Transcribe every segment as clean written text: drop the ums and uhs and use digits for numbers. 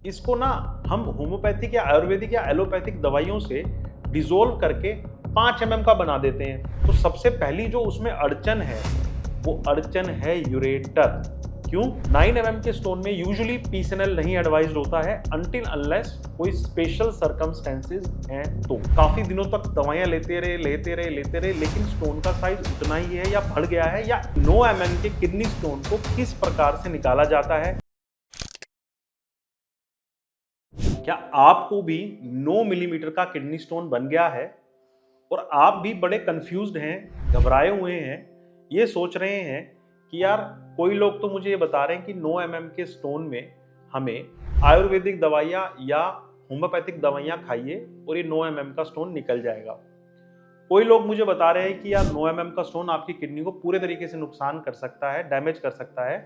इसको ना हम होम्योपैथिक या आयुर्वेदिक या एलोपैथिक दवाइयों से डिसॉल्व करके 5 एमएम का बना देते हैं। तो सबसे पहली जो उसमें अड़चन है वो अड़चन है यूरेटर। क्यों? 9 एमएम के स्टोन में यूजुअली पीएसएनएल नहीं एडवाइज्ड होता है अनटिल अनलेस कोई स्पेशल सर्कमस्टेंसेस हैं। तो काफी दिनों तक दवाइयां लेते रहे लेकिन स्टोन का साइज उतना ही है या बढ़ गया है, या 9 एमएम के किडनी स्टोन को किस प्रकार से निकाला जाता है। क्या आपको भी 9 मिलीमीटर का किडनी स्टोन बन गया है और आप भी बड़े कंफ्यूज्ड हैं, घबराए हुए हैं, ये सोच रहे हैं कि यार कोई लोग तो मुझे ये बता रहे हैं कि 9 एमएम के स्टोन में हमें आयुर्वेदिक दवाइयाँ या होम्योपैथिक दवाइयाँ खाइए और ये 9 एमएम का स्टोन निकल जाएगा। कोई लोग मुझे बता रहे हैं कि यार 9 एमएम का स्टोन आपकी किडनी को पूरे तरीके से नुकसान कर सकता है, डैमेज कर सकता है,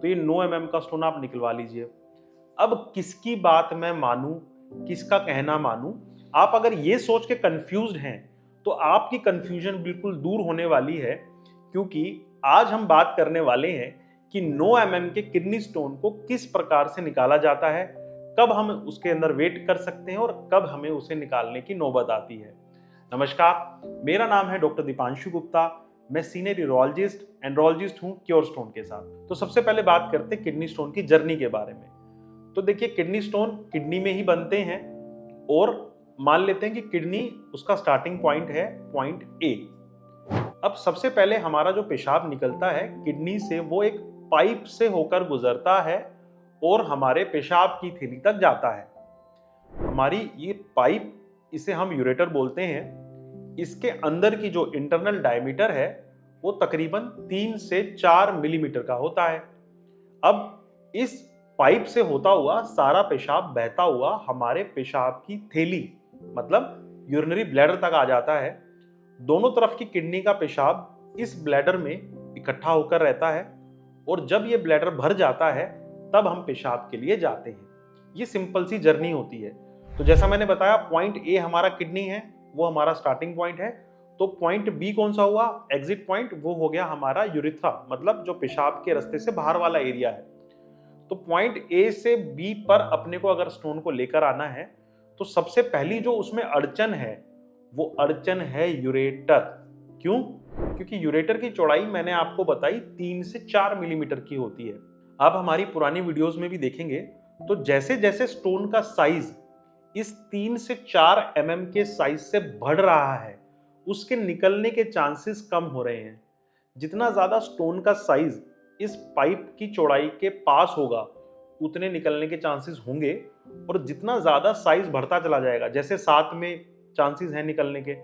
तो ये 9 एमएम का स्टोन आप निकलवा लीजिए। अब किसकी बात मैं मानूं, किसका कहना मानूं? आप अगर ये सोच के कंफ्यूज्ड हैं तो आपकी कंफ्यूजन बिल्कुल दूर होने वाली है, क्योंकि आज हम बात करने वाले हैं कि 9 एमएम के किडनी स्टोन को किस प्रकार से निकाला जाता है, कब हम उसके अंदर वेट कर सकते हैं और कब हमें उसे निकालने की नौबत आती है। नमस्कार, मेरा नाम है डॉक्टर दीपांशु गुप्ता। मैं सीनियर यूरोलॉजिस्ट एंड्रोलॉजिस्ट हूं क्योर स्टोन के साथ। तो सबसे पहले बात करते हैं किडनी स्टोन की जर्नी के बारे में। तो देखिए, किडनी स्टोन किडनी में ही बनते हैं और मान लेते हैं कि किडनी उसका स्टार्टिंग पॉइंट है पॉइंट ए। अब सबसे पहले हमारा जो पेशाब निकलता है किडनी से वो एक पाइप से होकर गुजरता है और हमारे पेशाब की थैली तक जाता है। हमारी ये पाइप, इसे हम यूरेटर बोलते हैं, इसके अंदर की जो इंटरनल डायमीटर है वो तकरीबन 3 से 4 मिलीमीटर का होता है। अब इस पाइप से होता हुआ सारा पेशाब बहता हुआ हमारे पेशाब की थैली मतलब यूरिनरी ब्लैडर तक आ जाता है। दोनों तरफ की किडनी का पेशाब इस ब्लैडर में इकट्ठा होकर रहता है और जब ये ब्लैडर भर जाता है तब हम पेशाब के लिए जाते हैं। ये सिंपल सी जर्नी होती है। तो जैसा मैंने बताया, पॉइंट ए हमारा किडनी है, वो हमारा स्टार्टिंग पॉइंट है। तो पॉइंट बी कौन सा हुआ? एग्जिट पॉइंट, वो हो गया हमारा यूरिथ्रा, मतलब जो पेशाब के रास्ते से बाहर वाला एरिया है। तो पॉइंट ए से बी पर अपने को अगर स्टोन को लेकर आना है तो सबसे पहली जो उसमें अड़चन है वो अड़चन है यूरेटर। क्यों? क्योंकि यूरेटर की चौड़ाई मैंने आपको बताई 3 से 4 मिलीमीटर की होती है। आप हमारी पुरानी वीडियोस में भी देखेंगे तो जैसे जैसे स्टोन का साइज इस 3 से 4 एमएम के साइज से बढ़ रहा है उसके निकलने के चांसेस कम हो रहे हैं। जितना ज्यादा स्टोन का साइज इस पाइप की चौड़ाई के पास होगा उतने निकलने के चांसेस होंगे, और जितना ज्यादा साइज बढ़ता चला जाएगा, जैसे 7 में चांसेस हैं निकलने के,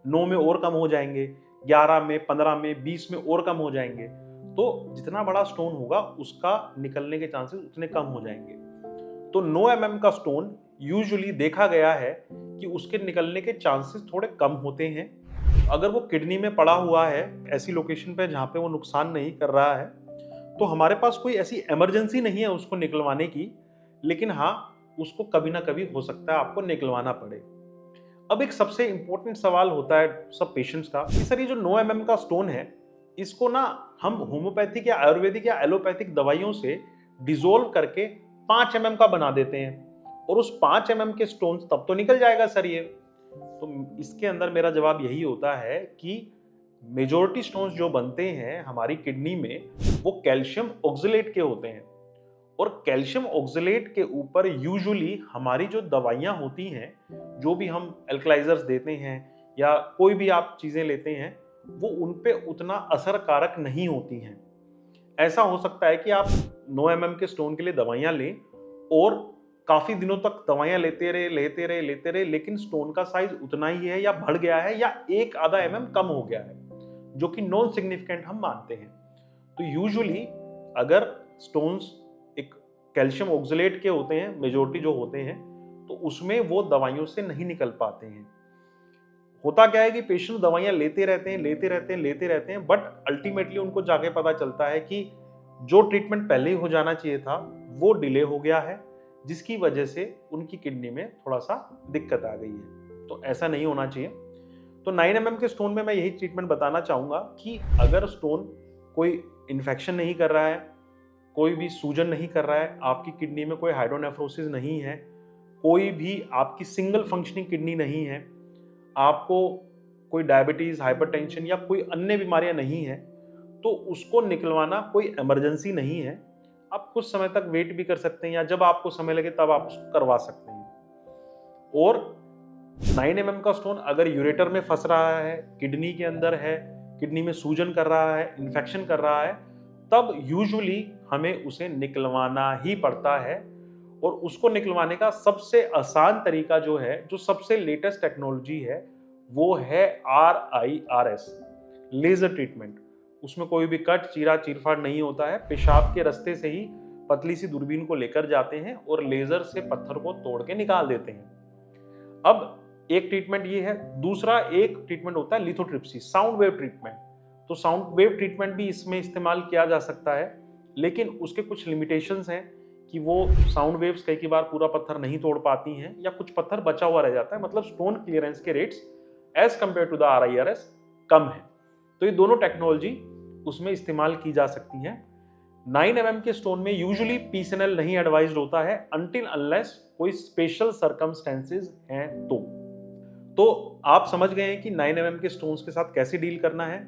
9 में और कम हो जाएंगे, 11 में, 15 में, 20 में और कम हो जाएंगे, तो जितना बड़ा स्टोन होगा उसका निकलने के चांसेस उतने कम हो जाएंगे। तो 9 एमएम का स्टोन यूजुअली देखा गया है कि उसके निकलने के चांसेस थोड़े कम होते हैं अगर वो किडनी में पड़ा हुआ है, ऐसी लोकेशन पे जहाँ पे वो नुकसान नहीं कर रहा है। तो हमारे पास कोई ऐसी इमरजेंसी नहीं है उसको निकलवाने की, लेकिन हाँ, उसको कभी ना कभी हो सकता है आपको निकलवाना पड़े। अब एक सबसे इंपॉर्टेंट सवाल होता है सब पेशेंट्स का कि सर ये जो 9 एमएम का स्टोन है इसको ना हम होम्योपैथिक या आयुर्वेदिक या एलोपैथिक दवाइयों से डिसॉल्व करके 5 एमएम का बना देते हैं और उस 5 एमएम के स्टोन तब तो निकल जाएगा सर ये। तो इसके अंदर मेरा जवाब यही होता है कि मेजॉरिटी स्टोन्स जो बनते हैं हमारी किडनी में वो कैल्शियम ऑक्सलेट के होते हैं, और कैल्शियम ऑक्सलेट के ऊपर यूजुअली हमारी जो दवाइयाँ होती हैं, जो भी हम एल्कलाइजर्स देते हैं या कोई भी आप चीज़ें लेते हैं, वो उन पे उतना असरकारक नहीं होती हैं। ऐसा हो सकता है कि आप 9 एमएम के स्टोन के लिए दवाइयाँ लें और काफ़ी दिनों तक दवाइयाँ लेते रहे लेकिन स्टोन का साइज उतना ही है या बढ़ गया है या 1 आधा एमएम कम हो गया है, जो कि नॉन सिग्निफिकेंट हम मानते हैं। तो यूजुअली अगर स्टोन्स एक कैल्शियम ऑक्सलेट के होते हैं, मेजॉरिटी जो होते हैं, तो उसमें वो दवाइयों से नहीं निकल पाते हैं। होता क्या है कि पेशेंट दवाइयाँ लेते रहते हैं, बट अल्टीमेटली उनको जाके पता चलता है कि जो ट्रीटमेंट पहले ही हो जाना चाहिए था वो डिले हो गया है, जिसकी वजह से उनकी किडनी में थोड़ा सा दिक्कत आ गई है। तो ऐसा नहीं होना चाहिए। तो 9 एमएम के स्टोन में मैं यही ट्रीटमेंट बताना चाहूँगा कि अगर स्टोन कोई इन्फेक्शन नहीं कर रहा है, कोई भी सूजन नहीं कर रहा है, आपकी किडनी में कोई हाइड्रोनेफ्रोसिस नहीं है, कोई भी आपकी सिंगल फंक्शनिंग किडनी नहीं है, आपको कोई डायबिटीज, हाइपरटेंशन या कोई अन्य बीमारियां नहीं है, तो उसको निकलवाना कोई इमरजेंसी नहीं है। आप कुछ समय तक वेट भी कर सकते हैं या जब आपको समय लगे तब आप उसको करवा सकते हैं। और 9 mm का स्टोन अगर यूरेटर में फंस रहा है, किडनी के अंदर है, किडनी में सूजन कर रहा है, इन्फेक्शन कर रहा है, तब यूजुअली हमें उसे निकलवाना ही पड़ता है। और उसको निकलवाने का सबसे आसान तरीका जो है, जो सबसे लेटेस्ट टेक्नोलॉजी है, वो है RIRS, लेजर ट्रीटमेंट। उसमें कोई भी कट, चीरा, चीरफाड़ नहीं होता है। पेशाब के रास्ते से ही पतली सी दूरबीन को लेकर जाते हैं और लेजर से पत्थर को तोड़ के निकाल देते हैं। अब एक ट्रीटमेंट ये है। दूसरा एक ट्रीटमेंट होता है लिथोट्रिप्सी, साउंड वेव ट्रीटमेंट। तो साउंड वेव ट्रीटमेंट भी इसमें इस्तेमाल किया जा सकता है, लेकिन उसके कुछ लिमिटेशंस हैं कि वो साउंड वेव्स कई बार पूरा पत्थर नहीं तोड़ पाती हैं या कुछ पत्थर बचा हुआ रह जाता है। मतलब स्टोन क्लियरेंस के rates as compare to the RIRS कम है। तो ये दोनों टेक्नोलॉजी उसमें इस्तेमाल की जा सकती हैं। 9 mm के स्टोन में यूजुअली PCNL नहीं एडवाइज्ड होता है अनटिल अनलेस कोई स्पेशल सर्कमस्टेंसेस हैं तो आप समझ गए हैं कि 9 mm के स्टोन्स के साथ कैसे डील करना है।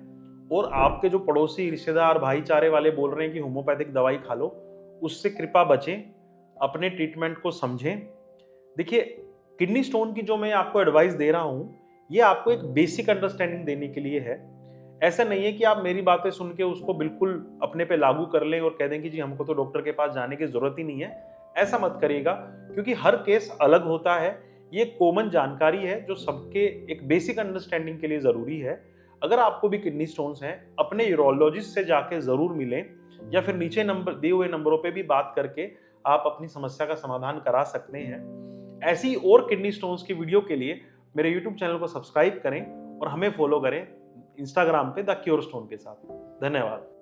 और आपके जो पड़ोसी, रिश्तेदार, भाईचारे वाले बोल रहे हैं कि होम्योपैथिक दवाई खा लो, उससे कृपा बचें, अपने ट्रीटमेंट को समझें। देखिए, किडनी स्टोन की जो मैं आपको एडवाइस दे रहा हूं, ये आपको एक बेसिक अंडरस्टैंडिंग देने के लिए है। ऐसा नहीं है कि आप मेरी बातें सुन के उसको बिल्कुल अपने पे लागू कर लें और कह दें कि जी हमको तो डॉक्टर के पास जाने की जरूरत ही नहीं है। ऐसा मत करिएगा, क्योंकि हर केस अलग होता है। ये कॉमन जानकारी है जो सबके एक बेसिक अंडरस्टैंडिंग के लिए जरूरी है। अगर आपको भी किडनी स्टोन्स हैं, अपने यूरोलॉजिस्ट से जाके जरूर मिलें, या फिर नीचे नंबर दिए हुए नंबरों पे भी बात करके आप अपनी समस्या का समाधान करा सकते हैं। ऐसी और किडनी स्टोन्स की वीडियो के लिए मेरे यूट्यूब चैनल को सब्सक्राइब करें और हमें फॉलो करें इंस्टाग्राम पे द क्योर स्टोन के साथ। धन्यवाद।